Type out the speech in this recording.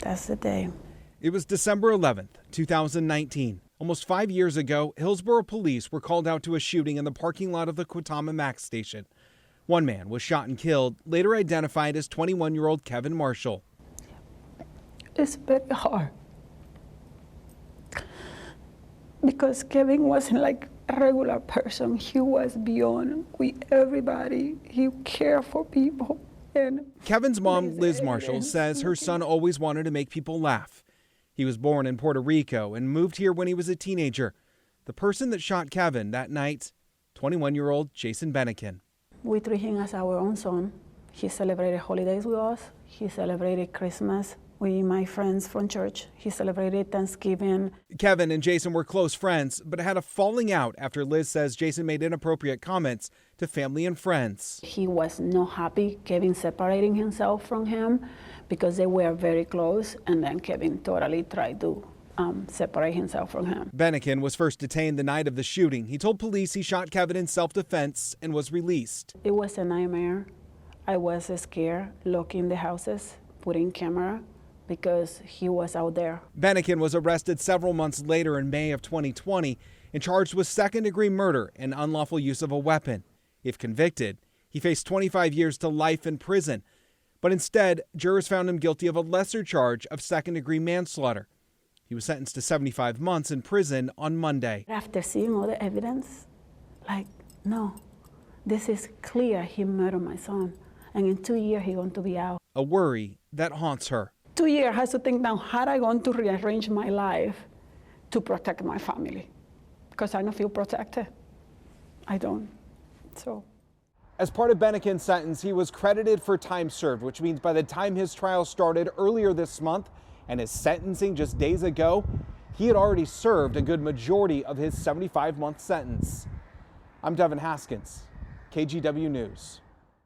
That's the day. It was December 11th, 2019. Almost 5 years ago, Hillsboro police were called out to a shooting in the parking lot of the Quitama Max station. One man was shot and killed, later identified as 21-year-old Kevin Marshall. It's very hard because Kevin wasn't like a regular person. He was beyond with everybody. He cared for people. And Kevin's mom, Liz Marshall, says her son always wanted to make people laugh. He was born in Puerto Rico and moved here when he was a teenager. The person that shot Kevin that night, 21-year-old Jason Bennekin. We treat him as our own son. He celebrated holidays with us. He celebrated Christmas with my friends from church. He celebrated Thanksgiving. Kevin and Jason were close friends, but had a falling out after Liz says Jason made inappropriate comments to family and friends. He was not happy, Kevin separating himself from him because they were very close, and then Kevin totally tried to separate himself from him. Bennekin was first detained the night of the shooting. He told police he shot Kevin in self-defense and was released. It was a nightmare. I was scared, locking the houses, putting camera, because he was out there. Bennekin was arrested several months later in May of 2020 and charged with second-degree murder and unlawful use of a weapon. If convicted, he faced 25 years to life in prison. But instead, jurors found him guilty of a lesser charge of second-degree manslaughter. He was sentenced to 75 months in prison on Monday. After seeing all the evidence, no, this is clear he murdered my son. And in 2 years, he's going to be out. A worry that haunts her. 2 years, I have to think now, how am I going to rearrange my life to protect my family? Because I don't feel protected. I don't. So. As part of Bennekin's sentence, he was credited for time served, which means by the time his trial started earlier this month and his sentencing just days ago, he had already served a good majority of his 75-month sentence. I'm Devin Haskins, KGW News.